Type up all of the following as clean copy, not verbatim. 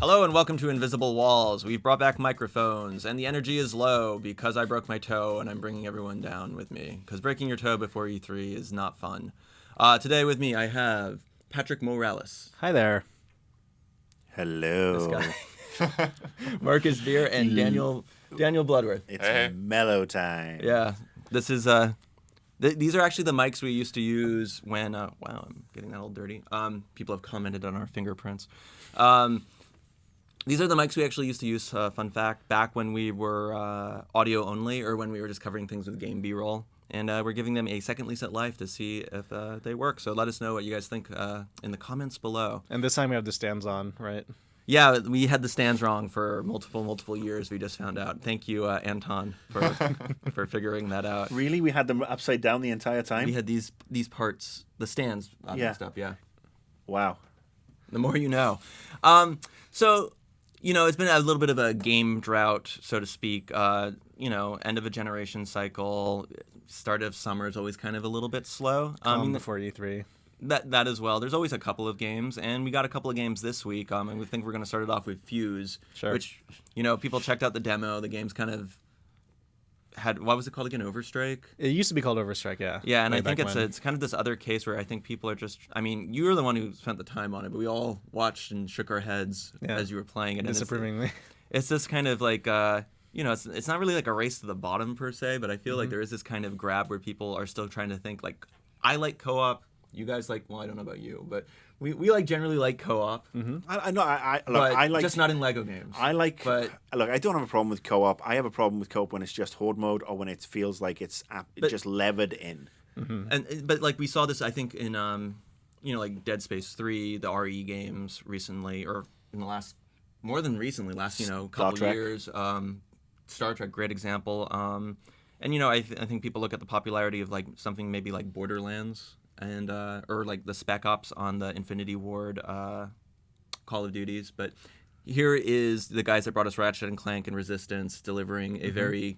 Hello and welcome to Invisible Walls. We've brought back microphones, and the energy is low because I broke my toe, and I'm bringing everyone down with me. Because breaking your toe before E3 is not fun. Today with me I have Patrick Morales. Hi there. Hello. This guy. Marcus Beer and Daniel Bloodworth. It's mellow time. Yeah, this is these are actually the mics we used to use when wow, I'm getting that all dirty. People have commented on our fingerprints. These are the mics we actually used to use, fun fact, back when we were audio only or when we were just covering things with game B-roll. And we're giving them a second lease at life to see if they work. So let us know what you guys think in the comments below. And this time we have the stands on, right? Yeah, we had the stands wrong for multiple years. We just found out. Thank you, Anton, for figuring that out. Really? We had them upside down the entire time? We had these parts, the stands mixed up, yeah. Wow. The more you know. So, you know, it's been a little bit of a game drought, so to speak. You know, end of a generation cycle, start of summer is always kind of a little bit slow. Before E3. That as well. There's always a couple of games, and we got a couple of games this week. And we think we're going to start it off with Fuse, which, you know, people checked out the demo. The game's kind of had, what was it called again? Overstrike? It used to be called Overstrike, yeah. Yeah, and I think it's kind of this other case where I think people are just, I mean, you were the one who spent the time on it, but we all watched and shook our heads as you were playing it. Disapprovingly. It's this kind of like, you know, it's not really like a race to the bottom per se, but I feel like there is this kind of grab where people are still trying to think like, I like co-op. You guys like, well, I don't know about you, but we like generally like co-op. I know. But I like just not in Lego games. look, I don't have a problem with co-op. I have a problem with co-op when it's just horde mode or when it feels like it's just levered in. But like we saw this, I think in you know, like Dead Space 3, the RE games recently, or in the last you know, couple of years. Star Trek, great example. And you know, I think people look at the popularity of like something maybe like Borderlands. And or like the Spec Ops on the Infinity Ward Call of Duties, but here is the guys that brought us Ratchet and Clank and Resistance delivering a very,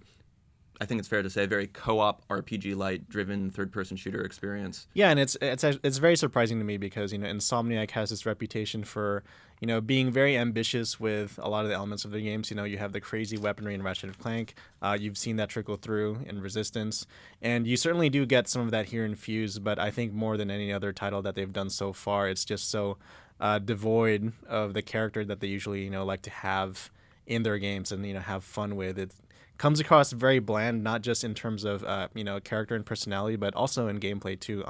I think it's fair to say, a very co-op RPG light driven third-person shooter experience. Yeah, and it's very surprising to me because, you know, Insomniac has this reputation for, you know, being very ambitious with a lot of the elements of their games. You know, you have the crazy weaponry in Ratchet and Clank. You've seen that trickle through in Resistance, and you certainly do get some of that here in Fuse. But I think more than any other title that they've done so far, it's just so devoid of the character that they usually, you know, like to have in their games and, you know, have fun with. It comes across very bland, not just in terms of you know, character and personality, but also in gameplay too.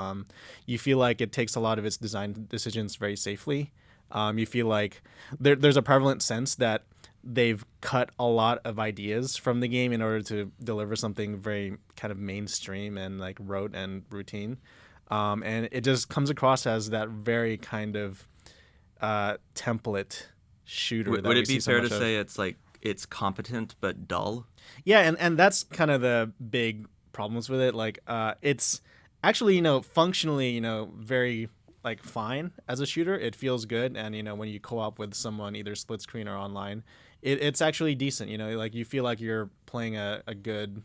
You feel like it takes a lot of its design decisions very safely. You feel like there's a prevalent sense that they've cut a lot of ideas from the game in order to deliver something very kind of mainstream and like rote and routine. And it just comes across as that very kind of template shooter. Would it be fair to say it's like it's competent but dull? Yeah, and that's kind of the big problems with it. Like, it's actually, you know, functionally, you know, very like fine as a shooter. It feels good, and you know, when you co-op with someone, either split screen or online, it's actually decent. You know, like you feel like you're playing a good,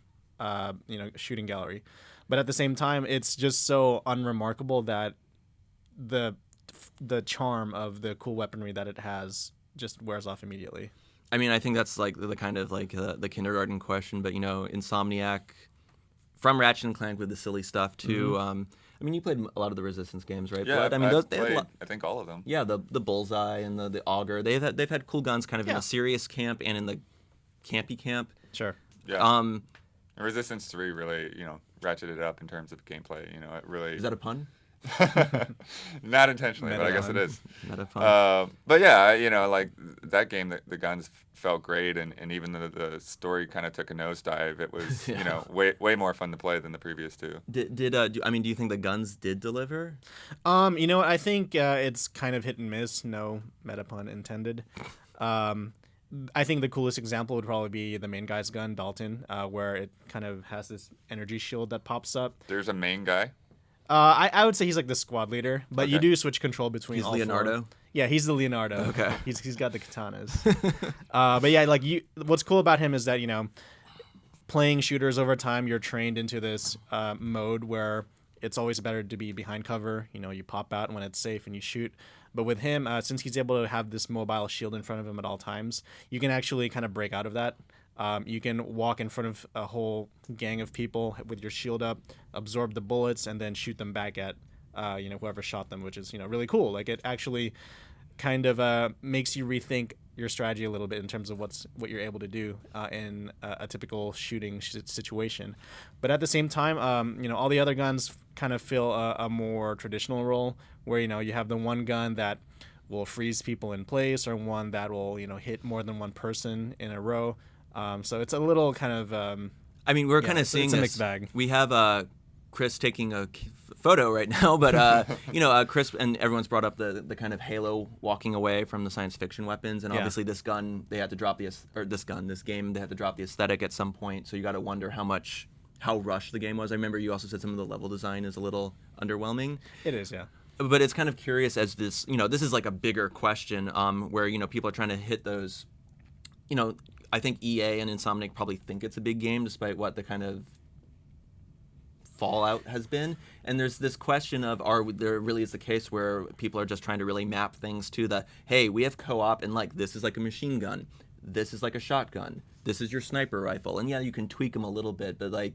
you know, shooting gallery. But at the same time, it's just so unremarkable that the charm of the cool weaponry that it has just wears off immediately. I mean, I think that's like the kind of like the kindergarten question, but you know, Insomniac, from Ratchet and Clank with the silly stuff to, I mean, you played a lot of the Resistance games, right? Yeah, Blood? I mean, I think all of them. Yeah, the bullseye and the auger. They've had cool guns, kind of in a serious camp and in the campy camp. Sure. Yeah. Resistance 3 really, you know, ratcheted it up in terms of gameplay. You know, it really. Is that a pun? Not intentionally, but I guess it is. Not a fun. But yeah, you know, like that game, the guns felt great, and even the story kind of took a nosedive. It was, you know, way more fun to play than the previous two. I mean, do you think the guns did deliver? You know what? I think it's kind of hit and miss. No meta pun intended. I think the coolest example would probably be the main guy's gun, Dalton, where it kind of has this energy shield that pops up. There's a main guy. I would say he's like the squad leader, but you do switch control between all Leonardo? four. Yeah, he's the Leonardo. Okay. He's got the katanas. But yeah, like what's cool about him is that, you know, playing shooters over time, you're trained into this mode where it's always better to be behind cover. You know, you pop out when it's safe and you shoot. But with him, since he's able to have this mobile shield in front of him at all times, you can actually kind of break out of that. You can walk in front of a whole gang of people with your shield up, absorb the bullets, and then shoot them back at whoever shot them, which is really cool. Like, it actually kind of makes you rethink your strategy a little bit in terms of what you're able to do in a typical shooting situation. But at the same time, all the other guns kind of fill a more traditional role, where you have the one gun that will freeze people in place, or one that will hit more than one person in a row. So it's a little kind of. I mean, we're kind of seeing it's a mixed bag. We have Chris taking a photo right now, but Chris and everyone's brought up the kind of Halo walking away from the science fiction weapons, and obviously this game they had to drop the aesthetic at some point. So you got to wonder how rushed the game was. I remember you also said some of the level design is a little underwhelming. It is, yeah. But it's kind of curious as this this is like a bigger question where people are trying to hit those. I think EA and Insomniac probably think it's a big game, despite what the kind of fallout has been. And there's this question of, there really is the case where people are just trying to really map things to hey, we have co-op, and this is like a machine gun, this is like a shotgun, this is your sniper rifle, and yeah, you can tweak them a little bit, but I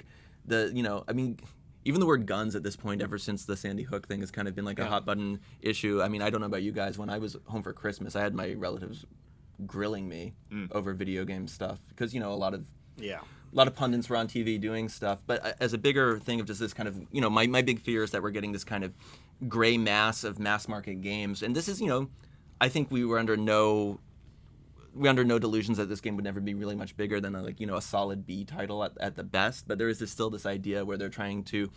mean, even the word guns at this point, ever since the Sandy Hook thing, has kind of been like a hot button issue. I mean, I don't know about you guys. When I was home for Christmas, I had my relatives grilling me over video game stuff, because a lot of pundits were on TV doing stuff. But as a bigger thing of just this kind of my big fear is that we're getting this kind of gray mass of mass market games, and this is I think we were under no delusions that this game would never be really much bigger than a solid B title at the best. But there is still this idea where they're trying to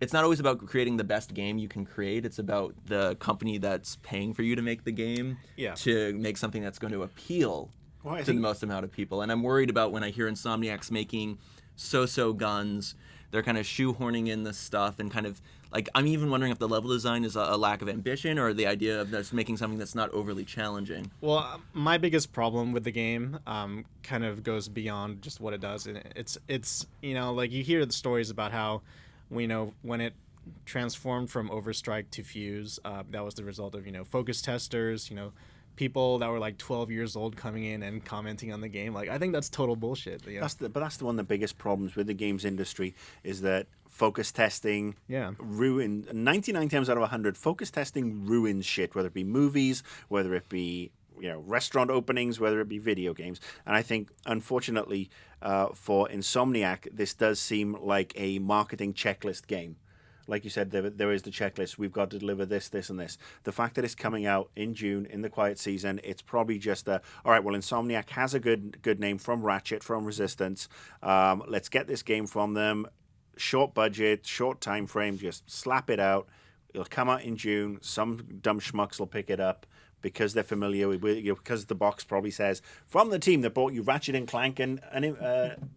it's not always about creating the best game you can create. It's about the company that's paying for you to make the game to make something that's going to appeal to the most amount of people. And I'm worried about when I hear Insomniac's making so-so guns, they're kind of shoehorning in this stuff, and kind of I'm even wondering if the level design is a lack of ambition, or the idea of just making something that's not overly challenging. Well, my biggest problem with the game kind of goes beyond just what it does. And it's you hear the stories about how when it transformed from Overstrike to Fuse, that was the result of focus testers, people that were 12 years old coming in and commenting on the game. I think that's total bullshit. That's one of the biggest problems with the games industry, is that focus testing ruin 99 times out of 100. Focus testing ruins shit, whether it be movies, whether it be restaurant openings, whether it be video games. And I think, unfortunately, for Insomniac, this does seem like a marketing checklist game. Like you said, there is the checklist. We've got to deliver this, this, and this. The fact that it's coming out in June, in the quiet season, it's probably just all right, well, Insomniac has a good name from Ratchet, from Resistance. Let's get this game from them. Short budget, short time frame, just slap it out. It'll come out in June. Some dumb schmucks will pick it up because they're familiar with because the box probably says from the team that bought you Ratchet and Clank and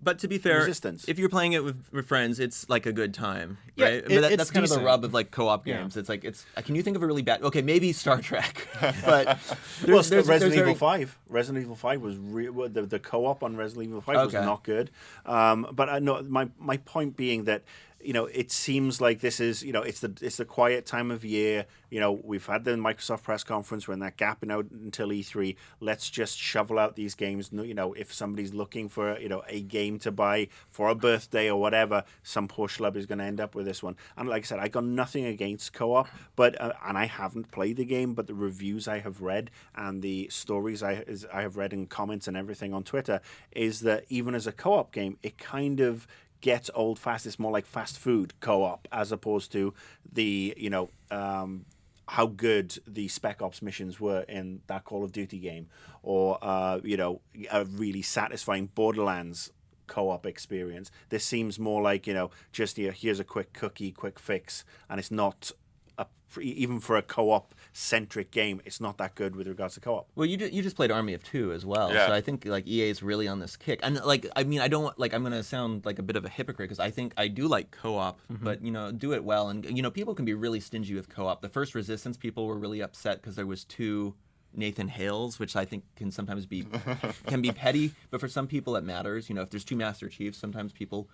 but to be fair, Resistance. If you're playing it with friends, it's a good time, right? But that's kind of the rub of co-op games. It's can you think of a really bad? Okay, maybe Star Trek, but Resident Evil 5. Resident Evil 5 was the co-op on Resident Evil 5 was not good. But I know my point being that it seems like this is it's the quiet time of year. We've had the Microsoft press conference. We're in that gap until E3. Let's just shovel out these games. If somebody's looking for a game to buy for a birthday or whatever, some poor schlub is going to end up with this one. And like I said, I got nothing against co-op, but and I haven't played the game, but the reviews I have read and the stories I have read in comments and everything on Twitter is that even as a co-op game, it kind of gets old fast. It's more like fast food co-op as opposed to the how good the Spec Ops missions were in that Call of Duty game, or a really satisfying Borderlands co-op experience. This seems more like just here's a quick cookie, quick fix, and it's not even for a co-op centric game, it's not that good with regards to co-op. Well, you just played Army of Two as well, so I think EA is really on this kick. And I mean, I don't I'm gonna sound like a bit of a hypocrite because I think I do like co-op, but do it well. And people can be really stingy with co-op. The first Resistance, people were really upset because there was 2 Nathan Hales, which I think can sometimes be petty, but for some people it matters. If there's 2 Master Chiefs, sometimes people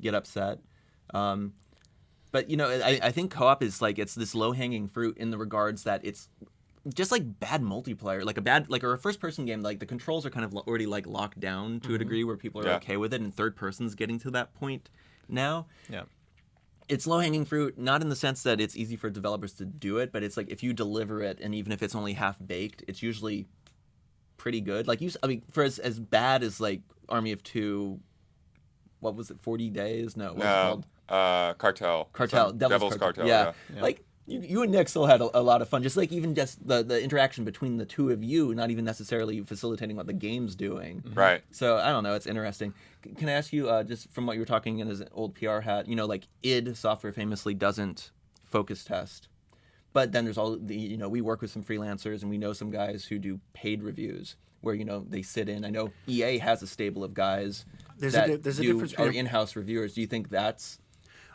get upset. But I think co-op is like it's this low-hanging fruit in the regards that it's just like bad multiplayer, or a first-person game. Like the controls are kind of already like locked down to a degree where people are okay with it, and third person's getting to that point now. Yeah. It's low-hanging fruit, not in the sense that it's easy for developers to do it, but it's like if you deliver it, and even if it's only half-baked, it's usually pretty good. Like for as bad as like Army of Two, what was it? 40 Days? No, what was it called? Cartel. Devil's Cartel. Yeah. Like you and Nick still had a lot of fun. Just like even just the interaction between the two of you, not even necessarily facilitating what the game's doing. Right. So I don't know. It's interesting. Can I ask you, just from what you were talking in his old PR hat, like id Software famously doesn't focus test. But then there's all the, we work with some freelancers and we know some guys who do paid reviews where, they sit in. I know EA has a stable of guys there's a difference are in-house reviewers. Do you think that's...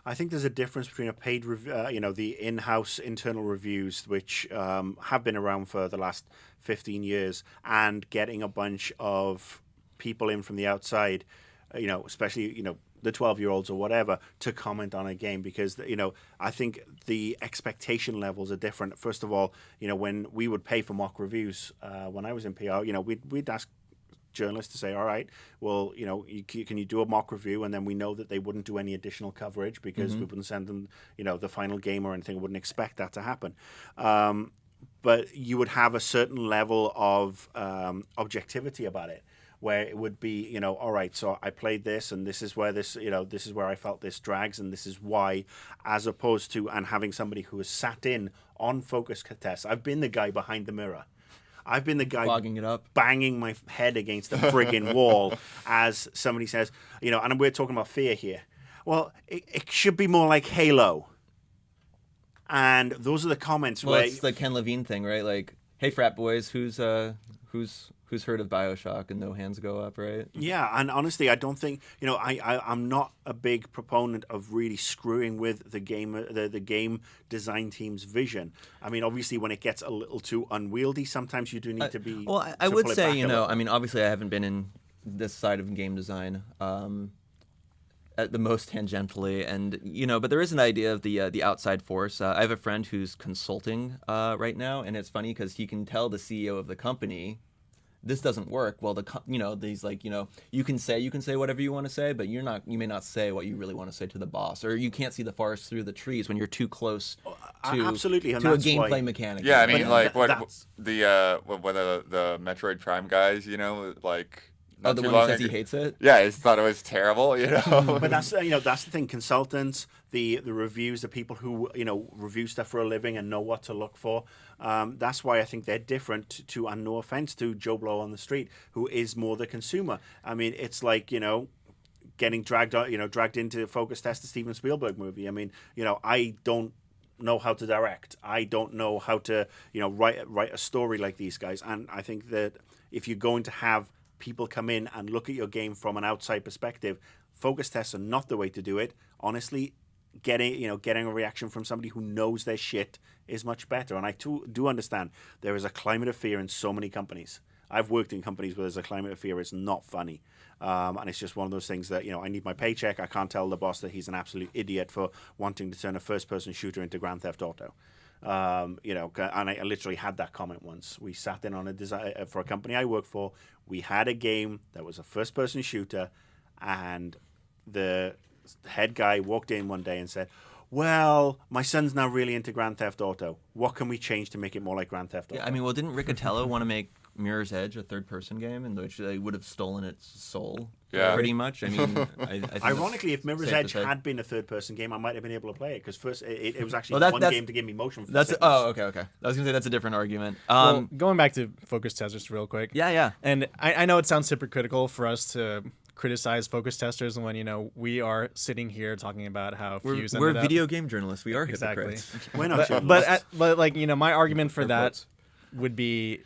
I think there's a difference between a paid, the in-house internal reviews, which have been around for the last 15 years, and getting a bunch of people in from the outside, especially, the 12-year-olds or whatever, to comment on a game, because, I think the expectation levels are different. First of all, when we would pay for mock reviews, when I was in PR, we'd ask journalists to say, all right, well, can you do a mock review? And then we know that they wouldn't do any additional coverage because we wouldn't send them, the final game or anything. We wouldn't expect that to happen. But you would have a certain level of objectivity about it, where it would be, all right, so I played this and this is where this is where I felt this drags and this is why, as opposed to, and having somebody who has sat in on focus tests. I've been the guy behind the mirror. I've been the guy clogging it up, banging my head against the friggin' wall as somebody says, and we're talking about fear here. Well, it should be more like Halo. And those are the comments well, where... it's the Ken Levine thing, right? Like, hey, frat boys, who's heard of BioShock, and no hands go up, right? Yeah, and honestly, I don't think I'm not a big proponent of really screwing with the game design team's vision. I mean, obviously, when it gets a little too unwieldy, sometimes you do need to be. Well, I would say, I mean, obviously, I haven't been in this side of game design. At the most tangentially, and but there is an idea of the outside force. I have a friend who's consulting right now, and it's funny because he can tell the CEO of the company, this doesn't work. Well, these you can say whatever you want to say, but you may not say what you really want to say to the boss, or you can't see the forest through the trees when you're too close to absolutely, and to a that's gameplay why, mechanic. Yeah, I mean, like what the Metroid Prime guys, like. Oh, the one who says he hates it? Yeah, he thought it was terrible, But that's that's the thing. Consultants, the reviews, the people who review stuff for a living and know what to look for. That's why I think they're different to, and no offense to Joe Blow on the street, who is more the consumer. I mean, it's like getting dragged into focus test the Steven Spielberg movie. I mean, I don't know how to direct. I don't know how to write a story like these guys. And I think that if you're going to have people come in and look at your game from an outside perspective, focus tests are not the way to do it. Honestly, getting a reaction from somebody who knows their shit is much better. And I do understand there is a climate of fear in so many companies. I've worked in companies where there's a climate of fear. It's not funny. And it's just one of those things that, I need my paycheck. I can't tell the boss that he's an absolute idiot for wanting to turn a first-person shooter into Grand Theft Auto. And I literally had that comment once. We sat in on a design for a company I work for. We had a game that was a first-person shooter, and the head guy walked in one day and said, well, my son's now really into Grand Theft Auto. What can we change to make it more like Grand Theft Auto? Yeah, I mean, well, didn't Riccatello want to make Mirror's Edge a third-person game in which they would have stolen its soul? Yeah. Pretty much. I mean, I think ironically, if Mirror's Edge had been a third-person game, I might have been able to play it, because first it was actually one game to give me motion. Okay. I was gonna say that's a different argument. Well, going back to focus test just real quick. Yeah. And I know it sounds hypocritical for us to criticize focus testers when we are sitting here talking about how Fuse we're ended video up. game journalists. We are Exactly. hypocrites. We're not but like my argument for that quotes. would be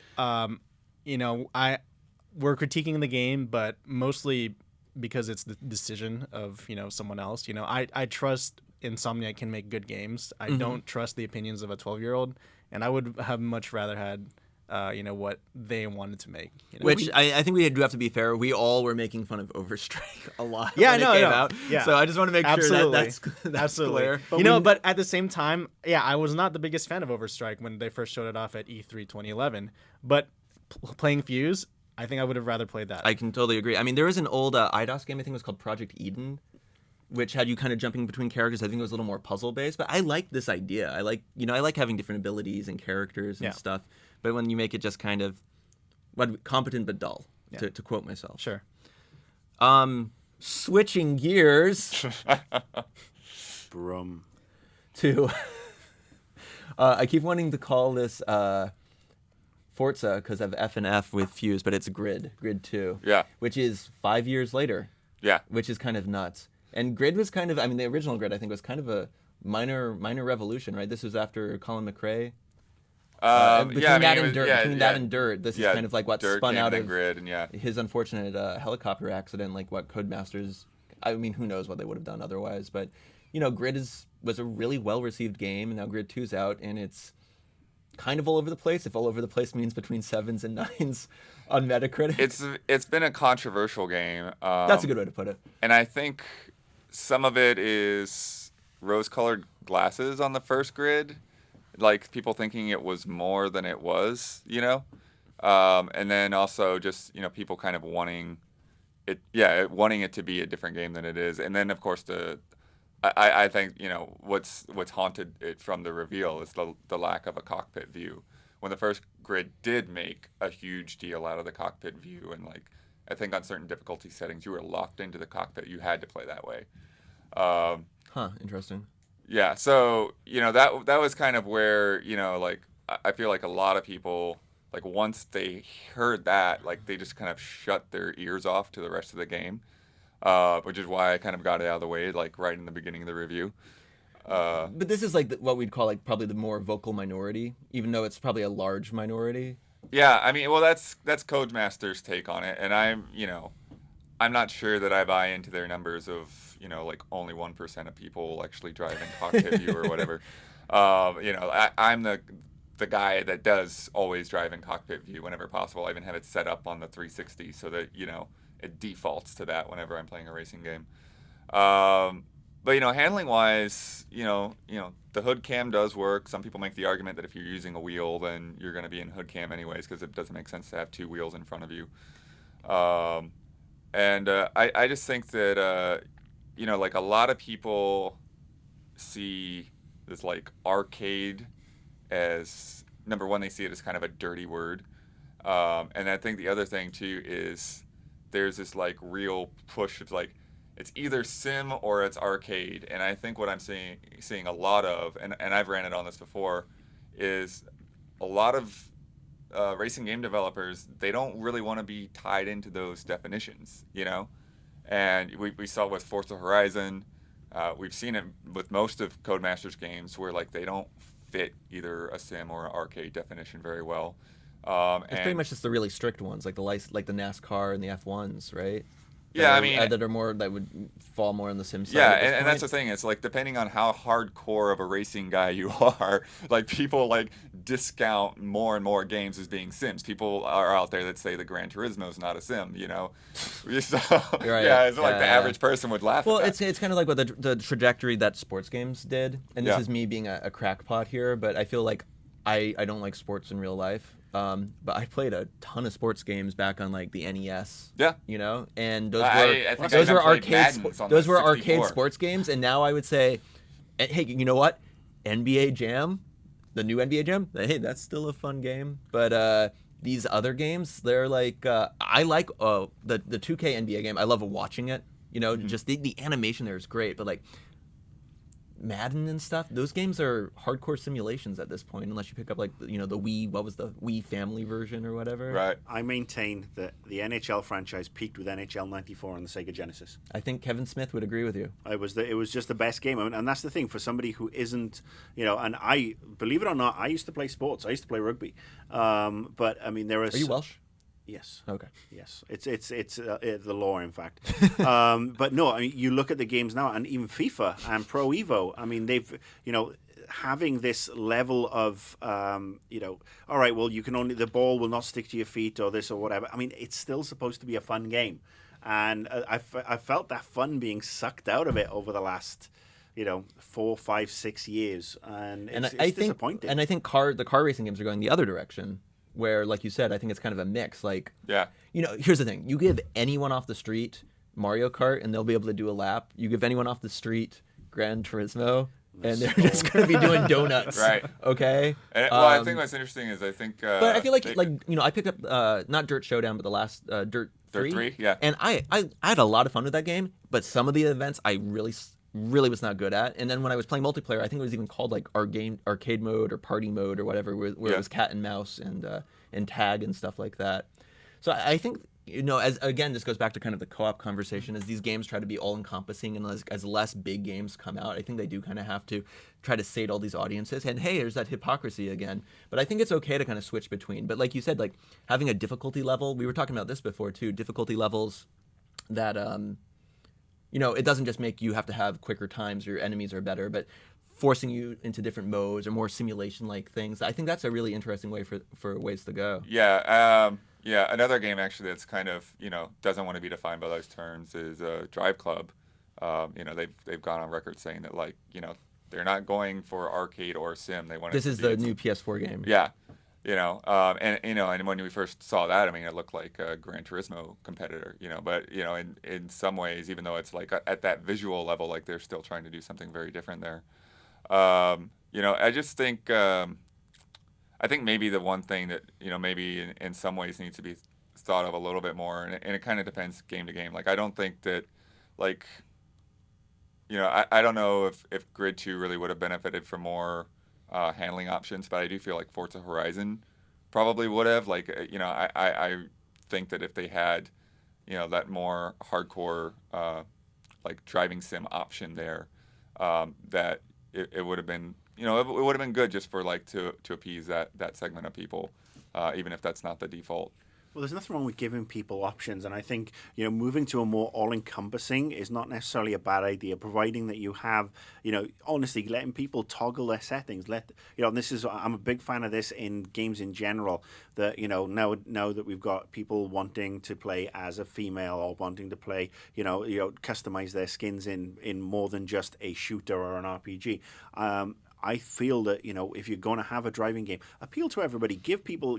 we're critiquing the game, but mostly because it's the decision of someone else. I trust Insomniac can make good games. I don't trust the opinions of a 12-year-old, and I would have much rather had what they wanted to make. Which I think we do have to be fair. We all were making fun of Overstrike a lot Yeah, when it came out. Yeah. So I just want to make sure that's Absolutely. clear. But at the same time, I was not the biggest fan of Overstrike when they first showed it off at E3 2011. But playing Fuse, I think I would have rather played that. I can totally agree. I mean, there was an old IDOS game, I think it was called Project Eden, which had you kind of jumping between characters. I think it was a little more puzzle based, but I like this idea. I like having different abilities and characters and stuff. But when you make it just kind of competent but dull, to quote myself. Sure. Switching gears Brum. to I keep wanting to call this Forza because of F with Fuse, but it's Grid 2. Yeah. Which is 5 years later. Yeah. Which is kind of nuts. And Grid was kind of, I mean, the original Grid I think was kind of a minor revolution, right? This was after Colin McRae. Between that and Dirt, this is kind of like what Dirt spun out of Grid, and his unfortunate helicopter accident, like what Codemasters, I mean, who knows what they would have done otherwise, but, Grid was a really well-received game, and now Grid 2's out, and it's kind of all over the place, if all over the place means between 7s and 9s on Metacritic. It's been a controversial game. That's a good way to put it. And I think some of it is rose-colored glasses on the first Grid, like people thinking it was more than it was, and then also just people kind of wanting it to be a different game than it is, and then of course I think what's haunted it from the reveal is the lack of a cockpit view. When the first Grid did make a huge deal out of the cockpit view, and like I think on certain difficulty settings you were locked into the cockpit, you had to play that way. Interesting. Yeah, so that was kind of where like I feel like a lot of people, like once they heard that, like they just kind of shut their ears off to the rest of the game, which is why I kind of got it out of the way, like right in the beginning of the review. But this is like what we'd call like probably the more vocal minority, even though it's probably a large minority. Yeah, I mean, well, that's Codemasters' take on it, and I'm not sure that I buy into their numbers of like only 1% of people actually drive in cockpit view or whatever. I'm the guy that does always drive in cockpit view whenever possible. I even have it set up on the 360 so that it defaults to that whenever I'm playing a racing game. But handling wise, the hood cam does work. Some people make the argument that if you're using a wheel, then you're going to be in hood cam anyways because it doesn't make sense to have two wheels in front of you. And I just think that like a lot of people see this like arcade as number one. They see it as kind of a dirty word, and I think the other thing too is there's this like real push of like it's either sim or it's arcade. And I think what I'm seeing a lot of, and I've ran it on this before, is a lot of racing game developers, they don't really want to be tied into those definitions, And we saw with Forza Horizon, we've seen it with most of Codemasters games where like they don't fit either a sim or an arcade definition very well. It's pretty much just the really strict ones, like the NASCAR and the F1s, right? That would fall more on the sim side. Yeah, and that's the thing. It's like depending on how hardcore of a racing guy you are, like people like discount more and more games as being sims. People are out there that say the Gran Turismo is not a sim. So, it's like the average person would laugh. Well, at that. it's kind of like what the trajectory that sports games did, and this is me being a crackpot here, but I feel like I don't like sports in real life. But I played a ton of sports games back on like the NES. Yeah. And those were arcade sports games, and now I would say, hey, you know what? NBA Jam, the new NBA Jam, hey, that's still a fun game. But these other games, they're like I like the 2K NBA game. I love watching it. Just the animation there is great, but like Madden and stuff, those games are hardcore simulations at this point, unless you pick up like the Wii, what was the Wii Family version or whatever. Right. I maintain that the NHL franchise peaked with NHL 94 on the Sega Genesis. I think Kevin Smith would agree with you. It was just the best game, and that's the thing for somebody who isn't, and I, believe it or not, I used to play sports. I used to play rugby, but I mean Are you Welsh? Yes. Okay. Yes, it's the law, in fact. But no, I mean, you look at the games now, and even FIFA and Pro Evo. I mean, they've having this level of, all right, well, the ball will not stick to your feet or this or whatever. I mean, it's still supposed to be a fun game. And I felt that fun being sucked out of it over the last, 4, 5, 6 years. And it's disappointing. And I think the car racing games are going the other direction, where, like you said, I think it's kind of a mix. Like, yeah. Here's the thing. You give anyone off the street Mario Kart, and they'll be able to do a lap. You give anyone off the street Gran Turismo, and they're just going to be doing donuts. Right. Okay. And, I think what's interesting is but I feel like I picked up not Dirt Showdown, but the last Dirt 3. Dirt 3, yeah. And I had a lot of fun with that game, but some of the events I really was not good at. And then when I was playing multiplayer, I think it was even called like arcade mode or party mode or whatever, where it was cat and mouse and tag and stuff like that. So I think, as again, this goes back to kind of the co-op conversation, as these games try to be all-encompassing, and as less big games come out, I think they do kind of have to try to sate all these audiences. And hey, there's that hypocrisy again. But I think it's okay to kind of switch between. But like you said, like having a difficulty level, we were talking about this before too, difficulty levels that, it doesn't just make you have to have quicker times, your enemies are better, but forcing you into different modes or more simulation-like things. I think that's a really interesting way for ways to go. Yeah. Yeah, another game actually that's kind of, doesn't want to be defined by those terms is Drive Club. They've gone on record saying that, like, they're not going for arcade or sim. They want this is the new PS4 game. Yeah, and when we first saw that, I mean, it looked like a Gran Turismo competitor, but in some ways, even though it's like at that visual level, like they're still trying to do something very different there. I just think. I think maybe the one thing that, maybe in some ways needs to be thought of a little bit more, and it kind of depends game to game. Like, I don't think that, like, I don't know if Grid 2 really would have benefited from more handling options, but I do feel like Forza Horizon probably would have. Like, I think that if they had, that more hardcore, like, driving sim option there, that it would have been... it would have been good just for like to appease that segment of people, even if that's not the default. Well, there's nothing wrong with giving people options, and I think moving to a more all-encompassing is not necessarily a bad idea, providing that you have honestly letting people toggle their settings. I'm a big fan of this in games in general. That now that we've got people wanting to play as a female or wanting to play customize their skins in more than just a shooter or an RPG. I feel that, if you're going to have a driving game, appeal to everybody, give people,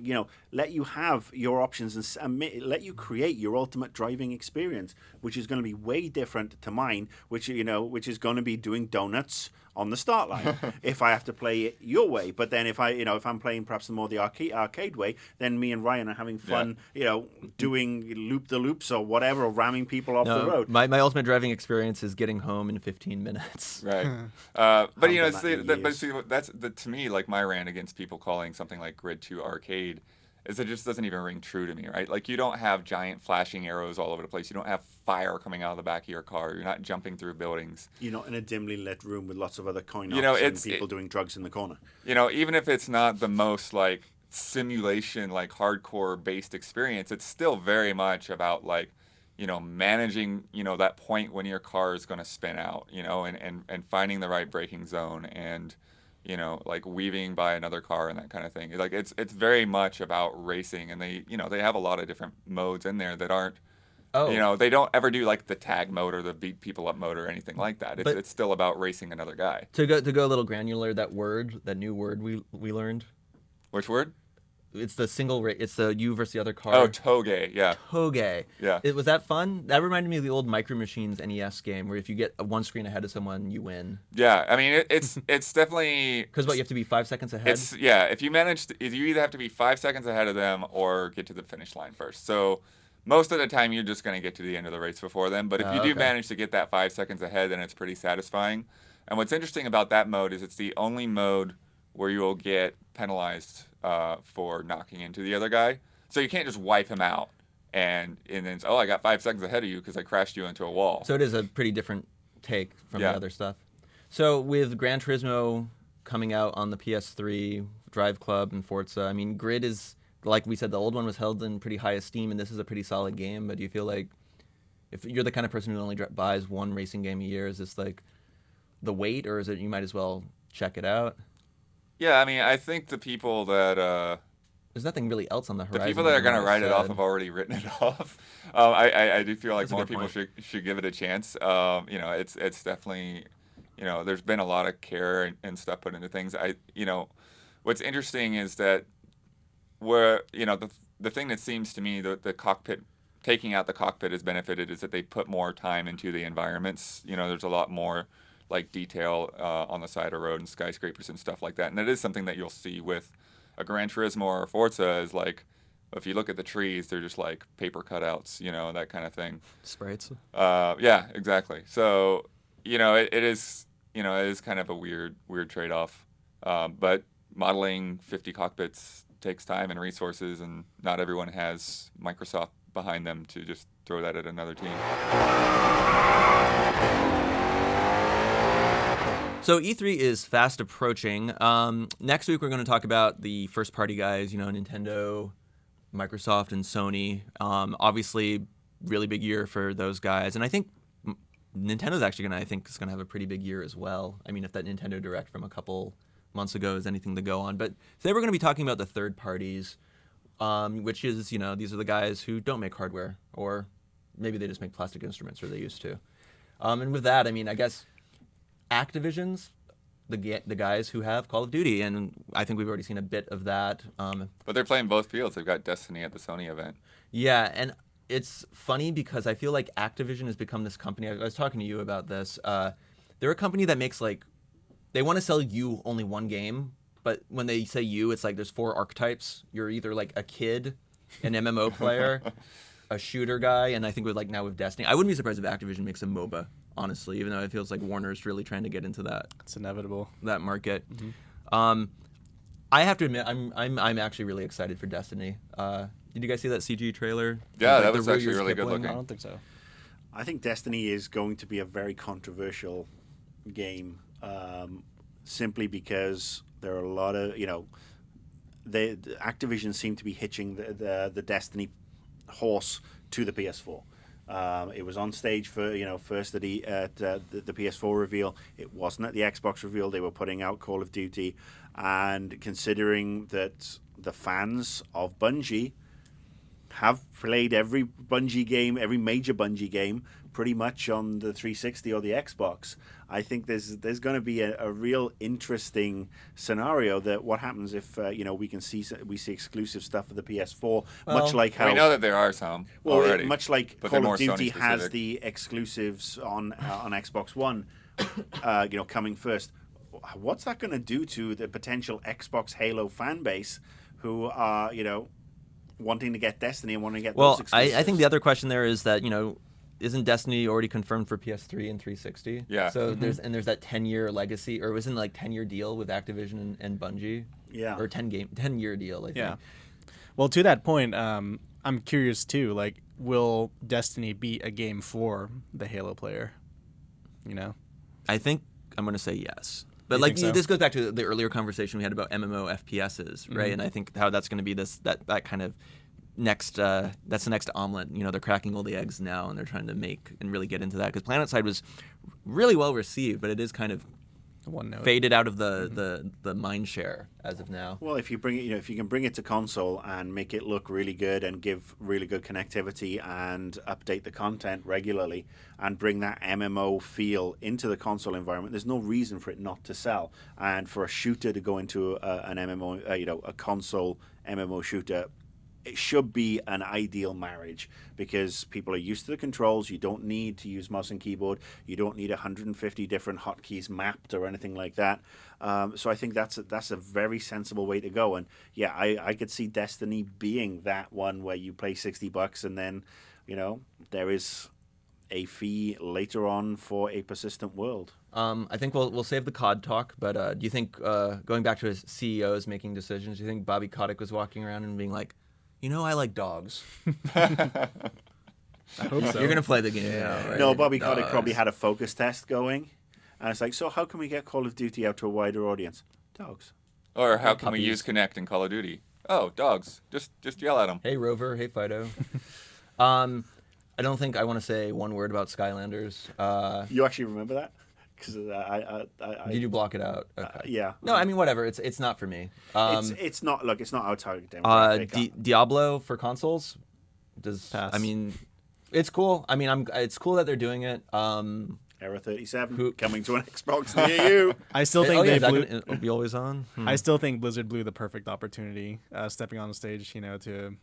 let you have your options and let you create your ultimate driving experience, which is going to be way different to mine, which is going to be doing donuts on the start line if I have to play it your way. But then if I'm playing perhaps more the arcade way, then me and Ryan are having fun, doing loop-the-loops or whatever, or ramming people off the road. My ultimate driving experience is getting home in 15 minutes. Right. That's to me, like, my rant against people calling something like Grid 2 arcade is it just doesn't even ring true to me, right? Like, you don't have giant flashing arrows all over the place. You don't have fire coming out of the back of your car. You're not jumping through buildings. You're not in a dimly lit room with lots of other coin-ops and people doing drugs in the corner. Even if it's not the most, like, simulation, like, hardcore-based experience, it's still very much about, like, managing, that point when your car is going to spin out, and finding the right braking zone and, like weaving by another car and that kind of thing. Like, it's very much about racing, and they have a lot of different modes in there that aren't, they don't ever do like the tag mode or the beat people up mode or anything like that. It's still about racing another guy. To go a little granular, that new word we learned. Which word? It's the single it's the you versus the other car. Oh, Toge, yeah. Toge. Yeah. Was that fun? That reminded me of the old Micro Machines NES game where if you get one screen ahead of someone, you win. Yeah, I mean, it's definitely... Because you have to be 5 seconds ahead? If you manage you either have to be 5 seconds ahead of them or get to the finish line first. So most of the time, you're just going to get to the end of the race before them. But if you do manage to get that 5 seconds ahead, then it's pretty satisfying. And what's interesting about that mode is it's the only mode where you will get penalized for knocking into the other guy. So you can't just wipe him out and then I got 5 seconds ahead of you because I crashed you into a wall. So it is a pretty different take from the other stuff. So with Gran Turismo coming out on the PS3, Drive Club, and Forza, I mean, Grid is, like we said, the old one was held in pretty high esteem, and this is a pretty solid game. But do you feel like if you're the kind of person who only buys one racing game a year, is this like the weight, or is it you might as well check it out. Yeah, I mean, I think the people that There's nothing really else on the horizon. the people that are going to write it off have already written it off. I do feel like That's a more good people point. should give it a chance. It's definitely, there's been a lot of care and stuff put into things. What's interesting is that the thing that seems to me the cockpit, taking out the cockpit has benefited is that they put more time into the environments. There's a lot more like detail on the side of road and skyscrapers and stuff like that. And that is something that you'll see with a Gran Turismo or a Forza is like, if you look at the trees, they're just like paper cutouts, that kind of thing. Sprites. Yeah, exactly. So, it is kind of a weird trade-off. But modeling 50 cockpits takes time and resources, and not everyone has Microsoft behind them to just throw that at another team. So E3 is fast approaching. Next week we're going to talk about the first-party guys, Nintendo, Microsoft, and Sony. Obviously, really big year for those guys, and I think Nintendo's actually is going to have a pretty big year as well. I mean, if that Nintendo Direct from a couple months ago is anything to go on. But today we're going to be talking about the third parties, which is, these are the guys who don't make hardware, or maybe they just make plastic instruments, or they used to. And with that, I mean, I guess Activision's the guys who have Call of Duty, and I think we've already seen a bit of that. But they're playing both fields. They've got Destiny at the Sony event. Yeah, and it's funny because I feel like Activision has become this company. I was talking to you about this. They're a company that makes they want to sell you only one game, but when they say you, it's like there's 4 archetypes. You're either like a kid, an MMO player, a shooter guy, and I think now with Destiny, I wouldn't be surprised if Activision makes a MOBA. Honestly, even though it feels like Warner's really trying to get into that. It's inevitable. That market. Mm-hmm. I have to admit, I'm actually really excited for Destiny. Did you guys see that CG trailer? Yeah, that was actually really good looking. I don't think so. I think Destiny is going to be a very controversial game, simply because there are a lot of the Activision seem to be hitching the Destiny horse to the PS4. It was on stage for first at the PS4 reveal. It wasn't at the Xbox reveal. They were putting out Call of Duty, and considering that the fans of Bungie have played every Bungie game, every major Bungie game, pretty much on the 360 or the Xbox, I think there's going to be a real interesting scenario that what happens if we see exclusive stuff for the PS4, much like how we know that there are some already. Much like but Call of Duty has the exclusives on Xbox One, coming first. What's that going to do to the potential Xbox Halo fan base who are wanting to get Destiny and wanting to get those exclusives? I think the other question there is that isn't Destiny already confirmed for PS3 and 360? Yeah. So there's that 10-year legacy, or wasn't 10-year deal with Activision and Bungie? Yeah. Or 10-year deal, I think. Yeah. Well, to that point, I'm curious too. Will Destiny be a game for the Halo player? I think I'm going to say yes. But this goes back to the earlier conversation we had about MMO FPSs, right? Mm-hmm. And I think how that's going to be that kind of next that's the next omelet. They're cracking all the eggs now, and they're trying to make and really get into that, because PlanetSide was really well received, but it is kind of faded out of the mind share as of now. Well, if you bring it, if you can bring it to console and make it look really good and give really good connectivity and update the content regularly and bring that MMO feel into the console environment, there's no reason for it not to sell. And for a shooter to go into an MMO, a console MMO shooter, it should be an ideal marriage, because people are used to the controls. You don't need to use mouse and keyboard. You don't need 150 different hotkeys mapped or anything like that. So I think that's a very sensible way to go. And yeah, I could see Destiny being that one where you pay $60 and then, there is a fee later on for a persistent world. I think we'll save the COD talk, but do you think, going back to his CEOs making decisions, do you think Bobby Kotick was walking around and being like, I like dogs? I hope so. You're going to play the game now, right? No, Bobby Kotick probably had a focus test going. And it's like, so how can we get Call of Duty out to a wider audience? Dogs. Or how can we use Kinect in Call of Duty? Oh, dogs. Just yell at them. Hey, Rover. Hey, Fido. I don't think I want to say one word about Skylanders. You actually remember that? because Did you block it out? Okay. yeah. No, I mean whatever. It's not for me. It's not. Look, it's not our target demographic. Diablo for consoles. Pass. I mean, it's cool. I mean, it's cool that they're doing it. Era 37 coming to an Xbox near you. I still think it'll be always on. I still think Blizzard blew the perfect opportunity, stepping on the stage, to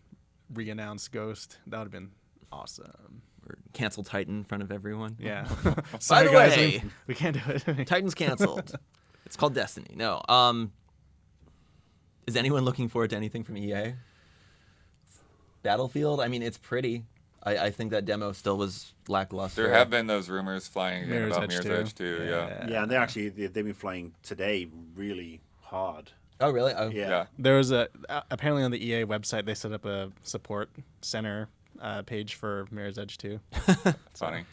re-announce Ghost. That would have been awesome. Or cancel Titan in front of everyone. Yeah. By Sorry, the guys, way, we can't do it. Titan's canceled. It's called Destiny. No. Is anyone looking forward to anything from EA? Battlefield. I mean, it's pretty. I think that demo still was lackluster. There have been those rumors flying again about Mirror's Edge 2. Yeah, and they've been playing today really hard. Oh, really? Oh. Yeah. There was apparently on the EA website they set up a support center page for Mirror's Edge 2. Funny.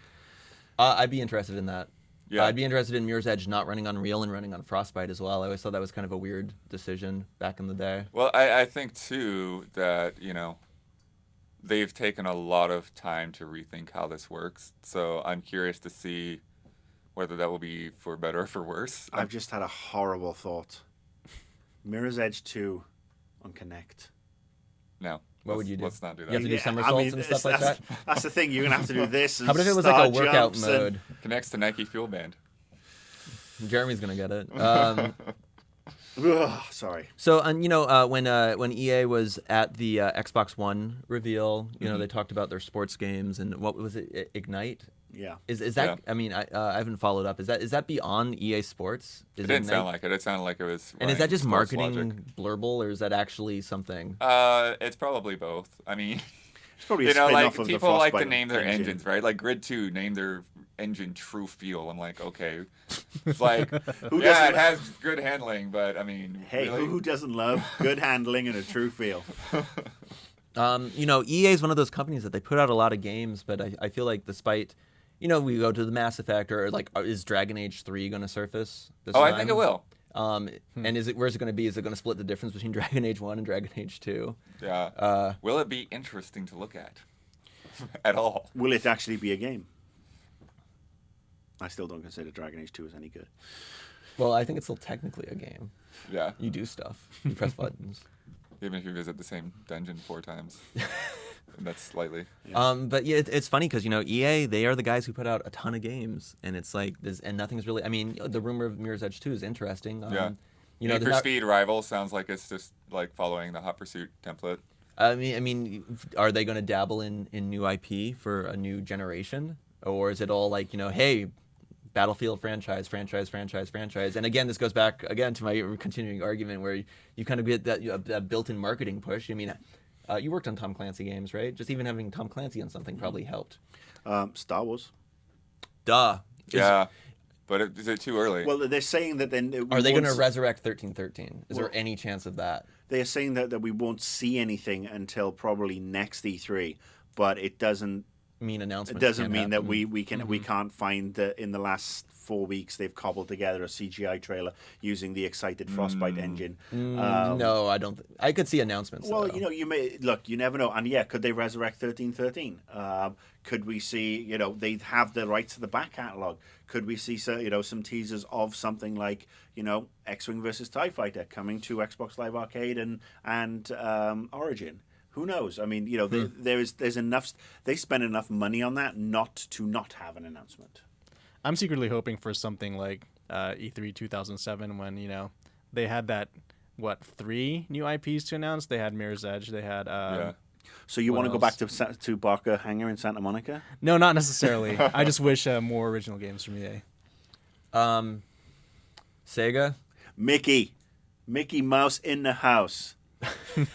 I'd be interested in that. Yeah. I'd be interested in Mirror's Edge not running on Unreal and running on Frostbite as well. I always thought that was kind of a weird decision back in the day. Well, I think too that they've taken a lot of time to rethink how this works. So I'm curious to see whether that will be for better or for worse. I've just had a horrible thought. Mirror's Edge 2 on Kinect. No. What would you do? Let's not do that. You have to do somersaults and stuff like that? That's the thing. You're going to have to do this. And How about if it was like a workout mode? Connects to Nike Fuel Band. Jeremy's going to get it. Ugh, sorry. So, when EA was at the Xbox One reveal, they talked about their sports games and what was it, Ignite? Yeah. Is that? Yeah. I mean, I haven't followed up. Is that beyond EA Sports? It didn't sound like it. It sounded like it was. And is that just Sports marketing Logic. blurble, or is that actually something? It's probably both. I mean, It's probably a spin-off of the people like to Frostbite name their engine. engines, right? Like Grid 2 named their engine True Feel. I'm like, okay. It's like, it has good handling, but I mean, Hey, really? who doesn't love good handling and a true feel? EA is one of those companies that they put out a lot of games, but I feel like despite, we go to the Mass Effect or is Dragon Age 3 going to surface this time? I think it will. And where's it going to be? Is it going to split the difference between Dragon Age 1 and Dragon Age 2? Yeah. Will it be interesting to look at? At all? Will it actually be a game? I still don't consider Dragon Age 2 as any good. Well, I think it's still technically a game. Yeah. You do stuff. You press buttons. Even if you visit the same dungeon 4 times. And that's slightly. Yeah. But yeah, it's funny because EA, they are the guys who put out a ton of games, and it's like and nothing's really. I mean, the rumor of Mirror's Edge 2 is interesting. Yeah. Need for Speed Rivals sounds like it's just like following the Hot Pursuit template. I mean, are they going to dabble in new IP for a new generation, or is it all like hey, Battlefield franchise? And again, this goes back again to my continuing argument where you kind of get that built-in marketing push. I mean, you worked on Tom Clancy games, right? Just even having Tom Clancy on something probably helped. Star Wars. Duh. Yeah. But is it too early? Well, they're saying that then... Are they going to resurrect 1313? Is there any chance of that? They're saying that we won't see anything until probably next E3, but it doesn't mean announcements. It doesn't can't mean happen. that we can't find that in the last 4 weeks they've cobbled together a CGI trailer using the excited Frostbite engine. No, I don't. I could see announcements. Well, though. you may look. You never know. And yeah, could they resurrect 1313? Could we see? They have the rights to the back catalog. Could we see? Some teasers of something like X-Wing versus TIE Fighter coming to Xbox Live Arcade and Origin. Who knows? I mean, there's enough. They spend enough money on that not to not have an announcement. I'm secretly hoping for something like E3 2007 when they had that 3 new IPs to announce. They had Mirror's Edge. They had. So you want to go back to Barker Hangar in Santa Monica? No, not necessarily. I just wish more original games from EA. Sega. Mickey Mouse in the house.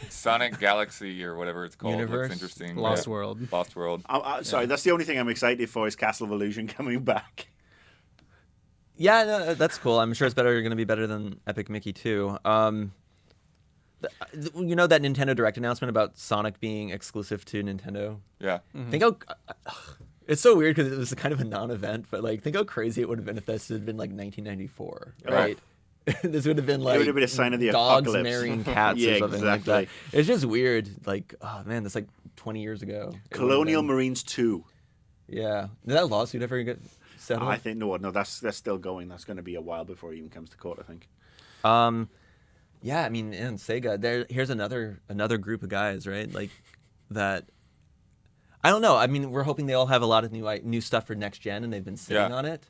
Sonic Galaxy or whatever it's called. Universe? Looks interesting. Lost World. Lost World. Sorry, that's the only thing I'm excited for is Castle of Illusion coming back. Yeah, no, that's cool. I'm sure it's going to be better than Epic Mickey 2. That Nintendo Direct announcement about Sonic being exclusive to Nintendo? Yeah. Mm-hmm. Think how... It's so weird because it was kind of a non-event, but think how crazy it would have been if this had been 1994, right? This would have been it would have been a sign of the dogs apocalypse. marrying cats or something like that. It's just weird. Oh man, that's 20 years ago. Colonial Marines 2. Yeah. Did that lawsuit ever get settled? I think no, that's still going. That's going to be a while before it even comes to court, I think. Yeah, I mean, and Sega. Here's another group of guys, right? Like that. I don't know. I mean, we're hoping they all have a lot of new stuff for next gen, and they've been sitting on it.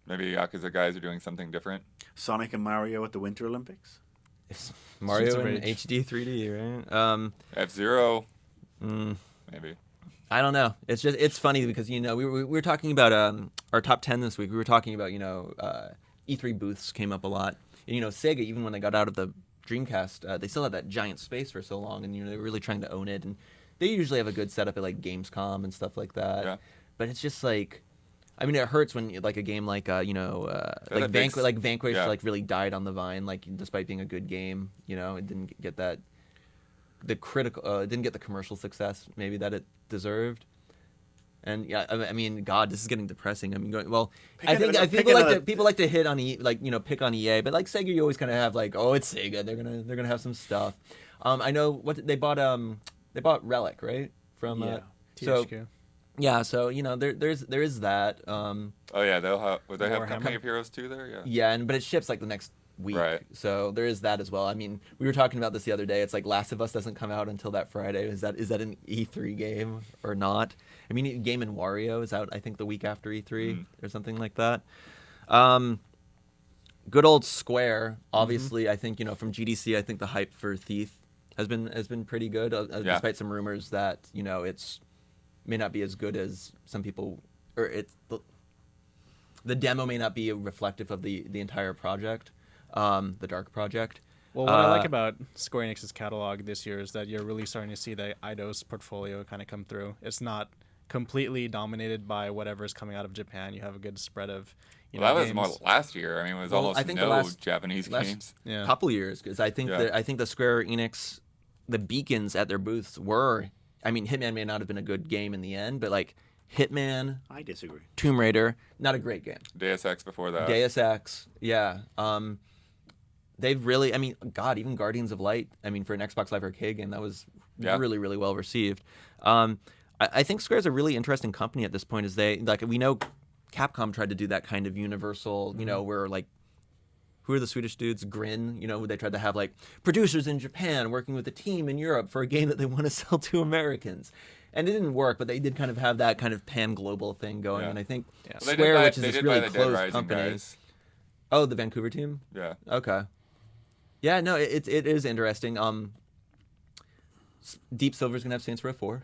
Maybe Yakuza guys are doing something different. Sonic and Mario at the Winter Olympics. Mario in HD 3D, right? F-Zero. Maybe. I don't know. It's funny because we were talking about our top 10 this week. We were talking about E3 booths came up a lot. And, Sega, even when they got out of the Dreamcast, they still had that giant space for so long, and they were really trying to own it. And they usually have a good setup at like Gamescom and stuff like that. Yeah. But it's just like, I mean, it hurts when like a game like Vanquish really died on the vine, like despite being a good game, it didn't get didn't get the commercial success maybe that it deserved. And yeah, I mean, God, this is getting depressing. I mean, I think people like to hit on pick on EA, but like Sega, you always kind of have like, oh, it's Sega, they're gonna have some stuff. I know what they bought Relic, right, from THQ. Yeah, so there is that. Oh yeah, would they have Company of Heroes 2 there? Yeah. Yeah, but it ships like the next week, right? So there is that as well. I mean, we were talking about this the other day. It's like Last of Us doesn't come out until that Friday. Is that an E3 game or not? I mean, Game and Wario is out, I think, the week after E3 or something like that. Good old Square, obviously. I think from GDC, I think the hype for Thief has been pretty good, despite some rumors that it's may not be as good as some people, or the demo may not be reflective of the entire project, the Dark Project. Well, what I like about Square Enix's catalog this year is that you're really starting to see the Eidos portfolio kind of come through. It's not completely dominated by whatever's coming out of Japan. You have a good spread of that was games. more last year. I mean, it was almost no Japanese games. Yeah. Couple years, because I think the Square Enix, the beacons at their booths were. I mean, Hitman may not have been a good game in the end, but like Hitman, I disagree. Tomb Raider, not a great game. Deus Ex before that. Deus Ex, yeah. They've really, I mean, God, even Guardians of Light. I mean, for an Xbox Live Arcade game, that was really, really well received. I think Square's a really interesting company at this point. Is we know Capcom tried to do that kind of universal, where like. Who are the Swedish dudes? Grin, they tried to have like producers in Japan working with a team in Europe for a game that they want to sell to Americans. And it didn't work, but they did kind of have that kind of pan-global thing going. Yeah. And I think Square, which is this really closed company. Guys. Oh, the Vancouver team? Yeah. Okay. Yeah, no, it is interesting. Deep Silver's gonna have Saints Row 4.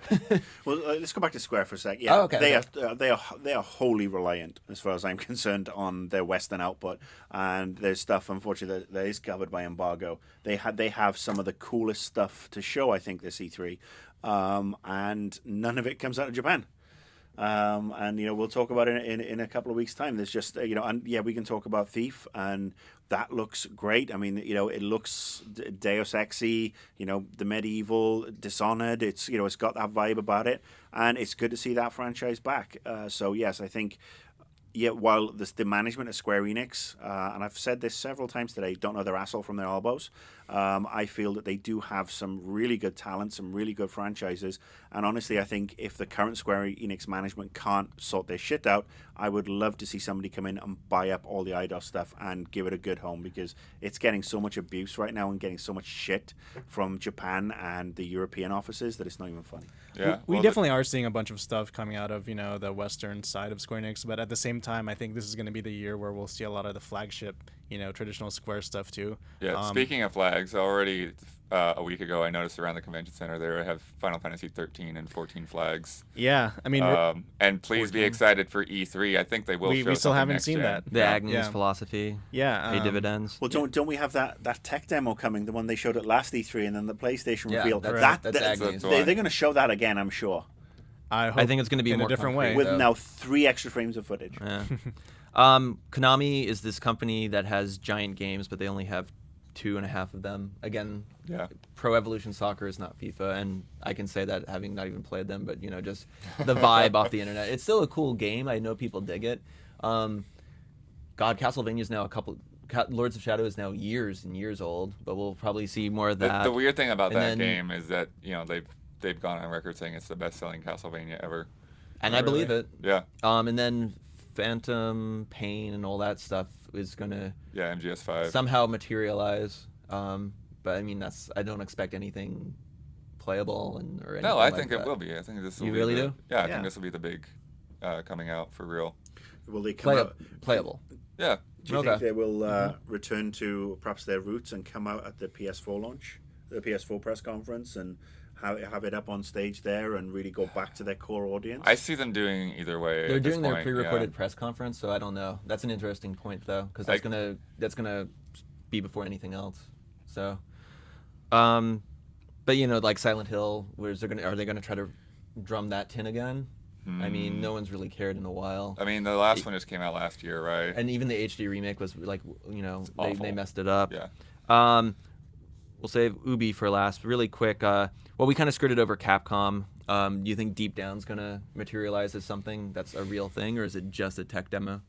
Well, let's go back to Square for a sec. Yeah, they are wholly reliant, as far as I'm concerned, on their Western output, and there's stuff, unfortunately, that is covered by embargo. They have some of the coolest stuff to show, I think, this E3, and none of it comes out of Japan. And we'll talk about it in a couple of weeks' time. There's just we can talk about Thief, and that looks great. I mean, it looks Deus Ex-y, the medieval Dishonored. It's it's got that vibe about it, and it's good to see that franchise back. So yes, I think. Yeah, while the management of Square Enix, and I've said this several times today, don't know their asshole from their elbows. I feel that they do have some really good talent, some really good franchises. And honestly, I think if the current Square Enix management can't sort their shit out, I would love to see somebody come in and buy up all the Eidos stuff and give it a good home, because it's getting so much abuse right now and getting so much shit from Japan and the European offices that it's not even funny. Yeah, we definitely are seeing a bunch of stuff coming out of the Western side of Square Enix, but at the same time, I think this is going to be the year where we'll see a lot of the flagship, traditional Square stuff too. Yeah. Speaking of flags, already a week ago, I noticed around the convention center there have Final Fantasy 13 and 14 flags. Yeah, I mean, and please 14. Be excited for E3. I think they will. We still haven't seen that. The Agnes philosophy. Yeah. Pay dividends. Well, don't we have that tech demo coming? The one they showed at last E3, and then the PlayStation reveal. That's Agnes. They're going to show that again, I'm sure. I think it's going to be in more a different concrete, way with now 3 extra frames of footage. Yeah. Konami is this company that has giant games, but they only have 2.5 of them. Again, Pro Evolution Soccer is not FIFA, and I can say that having not even played them, but just the vibe off the internet. It's still a cool game. I know people dig it. God, Castlevania is now Lords of Shadow is now years and years old, but we'll probably see more of that. The weird thing about that game is that they've gone on record saying it's the best-selling Castlevania ever. And I believe it. Yeah. And then Phantom Pain and all that stuff is gonna MGS5 somehow materialize. But I mean, I don't expect anything playable or anything. No, I like think that. it will be. I think this will You be really do? Yeah, I think this will be the big coming out for real. Will they come out playable? Yeah. Do you think they will return to perhaps their roots and come out at the PS4 launch, the PS4 press conference, and have it up on stage there and really go back to their core audience? I see them doing either way. They're at this doing their point, pre-recorded press conference, so I don't know. That's an interesting point though, because that's gonna be before anything else. So, but like Silent Hill, are they gonna try to drum that tin again? I mean, no one's really cared in a while. I mean, the last one just came out last year, right? And even the HD remake was like, they messed it up. Yeah. We'll save Ubi for last. Really quick. Well, we kind of skirted over Capcom. Do you think Deep Down's gonna materialize as something that's a real thing, or is it just a tech demo?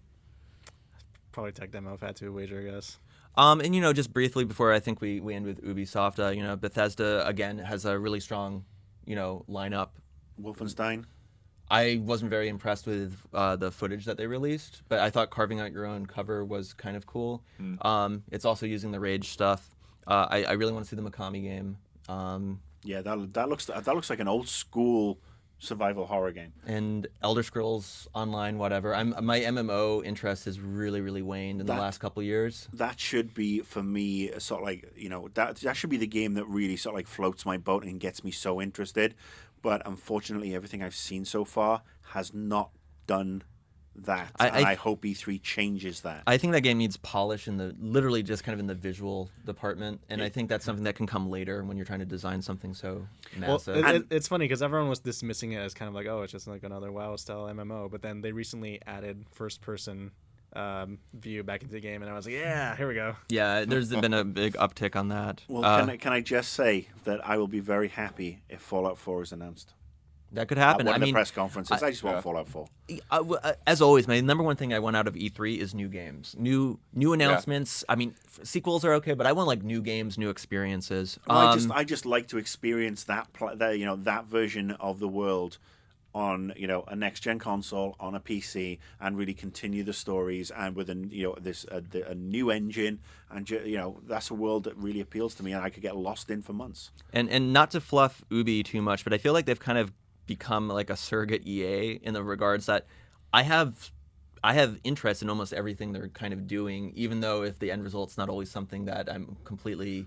Probably tech demo if I had to wager, I guess. And just briefly before I think we end with Ubisoft, Bethesda again has a really strong, lineup. Wolfenstein. I wasn't very impressed with the footage that they released, but I thought carving out your own cover was kind of cool. It's also using the Rage stuff. I really want to see the Mikami game. Yeah, that looks like an old school survival horror game. And Elder Scrolls Online, whatever. My MMO interest has really, really waned in the last couple of years. That should be for me sort of like that should be the game that really sort of like floats my boat and gets me so interested. But unfortunately, everything I've seen so far has not done that. I hope E3 changes that. I think that game needs polish literally just kind of in the visual department, and I think that's something that can come later when you're trying to design something so massive. Well, it's funny because everyone was dismissing it as kind of like, oh, it's just like another WoW style MMO, but then they recently added first person view back into the game, and I was like, yeah, here we go. Yeah, there's been a big uptick on that. Well, can I just say that I will be very happy if Fallout 4 is announced. That could happen. At one of the press conferences, I just want Fallout 4. As always, my number one thing I want out of E3 is new games, new announcements. I mean, sequels are okay, but I want like new games, new experiences. Well, I just like to experience that version of the world on a next gen console on a PC and really continue the stories and with a new engine and that's a world that really appeals to me and I could get lost in for months. And not to fluff Ubi too much, but I feel like they've kind of become like a surrogate EA in the regards that I have interest in almost everything they're kind of doing, even though if the end result's not always something that I'm completely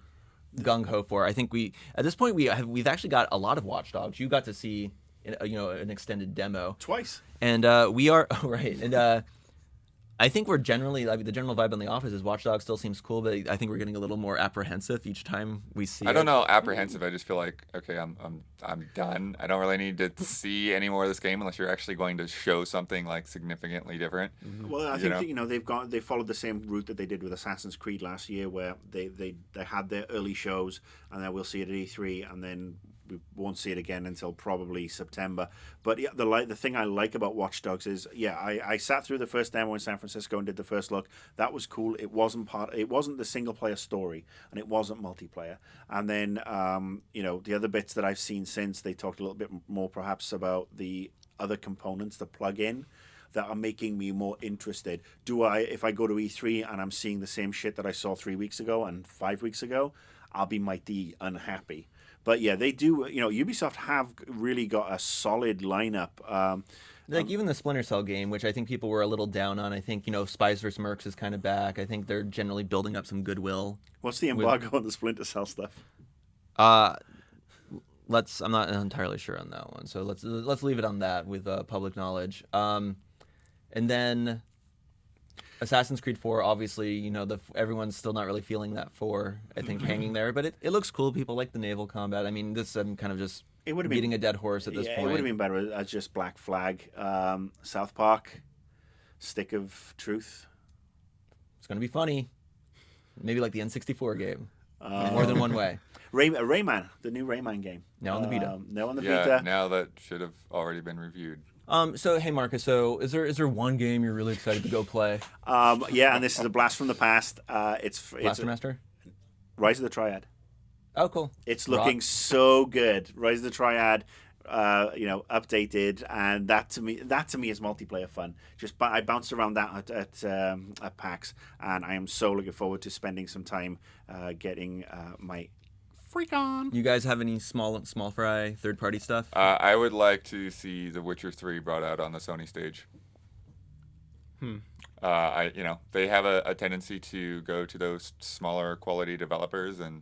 gung ho for. I think at this point we've actually got a lot of Watch Dogs. You got to see an extended demo twice, and we are right. And I think we're generally the general vibe in the office is Watch Dogs still seems cool, but I think we're getting a little more apprehensive each time we see it. I don't know, apprehensive. I just feel like okay, I'm done. I don't really need to see any more of this game unless you're actually going to show something like significantly different. Well, I think they followed the same route that they did with Assassin's Creed last year, where they had their early shows, and then we'll see it at E3, and then we won't see it again until probably September. But yeah, the thing I like about Watch Dogs is, I sat through the first demo in San Francisco and did the first look. That was cool. It wasn't the single player story, and it wasn't multiplayer. And then the other bits that I've seen since, they talked a little bit more perhaps about the other components, the plug-in, that are making me more interested. If I go to E3 and I'm seeing the same shit that I saw 3 weeks ago and 5 weeks ago, I'll be mighty unhappy. But yeah, they do. Ubisoft have really got a solid lineup. Even the Splinter Cell game, which I think people were a little down on. I think Spies vs. Mercs is kind of back. I think they're generally building up some goodwill. What's the embargo on the Splinter Cell stuff? I'm not entirely sure on that one. So let's leave it on that with public knowledge. And then Assassin's Creed 4, obviously, everyone's still not really feeling that 4, I think, hanging there. But it looks cool. People like the naval combat. I mean, this I'm kind of just beating a dead horse at this point. It would have been better as just Black Flag. South Park, Stick of Truth. It's going to be funny. Maybe like the N64 game. More than one way. Rayman, the new Rayman game. Now on the Vita. Vita. Now that should have already been reviewed. So hey Marcus, is there one game you're really excited to go play? And this is a blast from the past. It's Blaster Master? Rise of the Triad. Oh, cool. It's looking so good. Rise of the Triad. updated, and that to me is multiplayer fun. I bounced around that at PAX, and I am so looking forward to spending some time getting my freak on. You guys have any small fry third-party stuff? I would like to see The Witcher 3 brought out on the Sony stage. They have a tendency to go to those smaller quality developers, and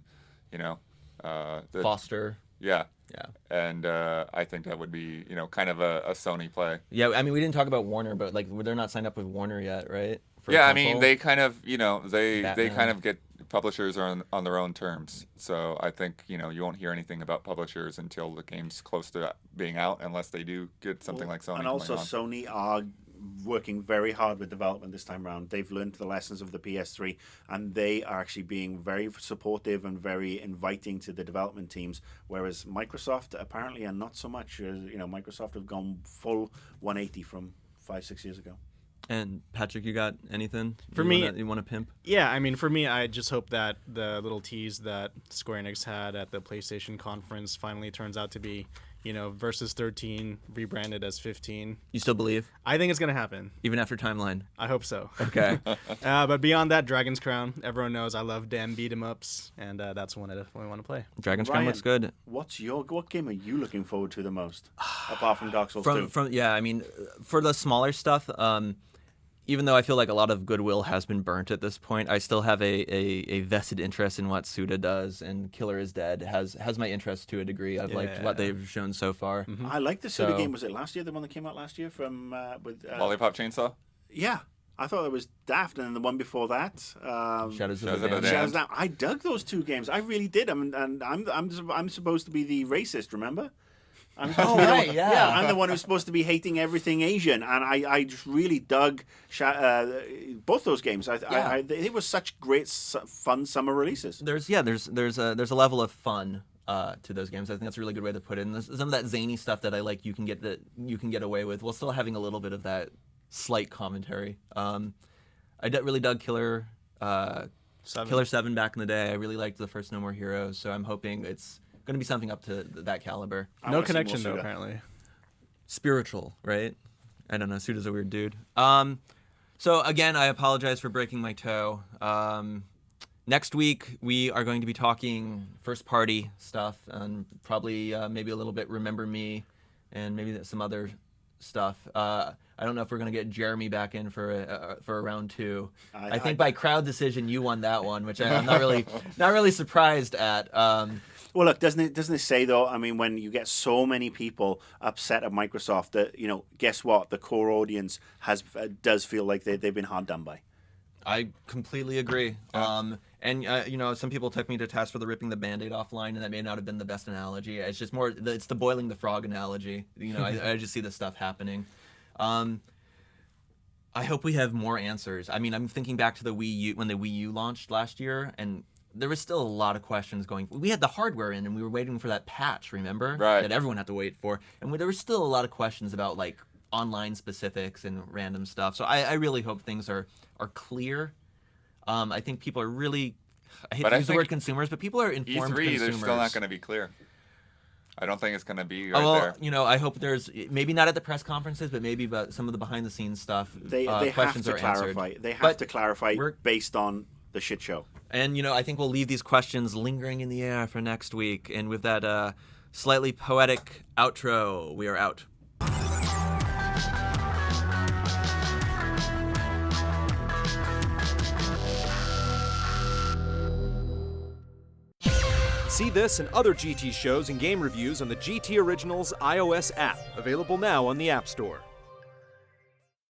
Foster. Yeah. Yeah. And I think that would be, kind of a Sony play. Yeah, I mean, we didn't talk about Warner, but they're not signed up with Warner yet, right? I mean, they kind of, they kind of get publishers on their own terms. So I think, you won't hear anything about publishers until the game's close to being out, unless they do get something like Sony. And also, Sony are working very hard with development this time around. They've learned the lessons of the PS3, and they are actually being very supportive and very inviting to the development teams, whereas Microsoft apparently are not so much. Microsoft have gone full 180 from 5-6 years ago. And Patrick, you got anything you want to pimp? Yeah, I mean, for me, I just hope that the little tease that Square Enix had at the PlayStation conference finally turns out to be, Versus 13 rebranded as 15. You still believe? I think it's going to happen. Even after Timeline? I hope so. Okay. But beyond that, Dragon's Crown. Everyone knows I love damn beat-em-ups, and that's one I definitely want to play. Dragon's Crown looks good. What game are you looking forward to the most, apart from Dark Souls 2? I mean, for the smaller stuff, even though I feel like a lot of goodwill has been burnt at this point, I still have a vested interest in what Suda does, and Killer is Dead has my interest to a degree. I've liked what they've shown so far. Mm-hmm. I liked the Suda game. Was it last year, the one that came out last year from with Lollipop Chainsaw? Yeah. I thought it was daft, and then the one before that, Shadows of the Damned. I dug those two games. I really did. I'm supposed to be the racist, remember? I'm the one who's supposed to be hating everything Asian, and I just really dug both those games. They were such great, fun summer releases. There's a level of fun to those games. I think that's a really good way to put it. And there's some of that zany stuff that I like. You can get away with while still having a little bit of that slight commentary. I really dug Killer 7 back in the day. I really liked the first No More Heroes, so I'm hoping it's going to be something up to that caliber. No connection though, apparently. Spiritual, right? I don't know. Suda's a weird dude. So again, I apologize for breaking my toe. Next week we are going to be talking first party stuff, and probably maybe a little bit Remember Me, and maybe some other stuff. I don't know if we're going to get Jeremy back in for a round 2. I think by crowd decision you won that one, which I'm not really surprised at. Well, look, doesn't it say though? I mean, when you get so many people upset at Microsoft, that guess what? The core audience does feel like they've been hard done by. I completely agree. And some people took me to task for the ripping the Band-Aid off line, and that may not have been the best analogy. It's just more, it's the boiling the frog analogy. I just see this stuff happening. I hope we have more answers. I mean, I'm thinking back to the Wii U, when the Wii U launched last year, and there was still a lot of questions going. We had the hardware in, and we were waiting for that patch, remember? Right. That everyone had to wait for. And there was still a lot of questions about, online specifics and random stuff. So I really hope things are clear. I think people are really... I hate to use the word consumers, but people are informed E3, consumers. they're still not going to be clear. I don't think it's going to be there. I hope there's maybe not at the press conferences, but maybe about some of the behind the scenes stuff. They questions have to clarify. Answered. They have to clarify based on the shit show. And I think we'll leave these questions lingering in the air for next week. And with that slightly poetic outro, we are out. See this and other GT shows and game reviews on the GT Originals iOS app, available now on the App Store.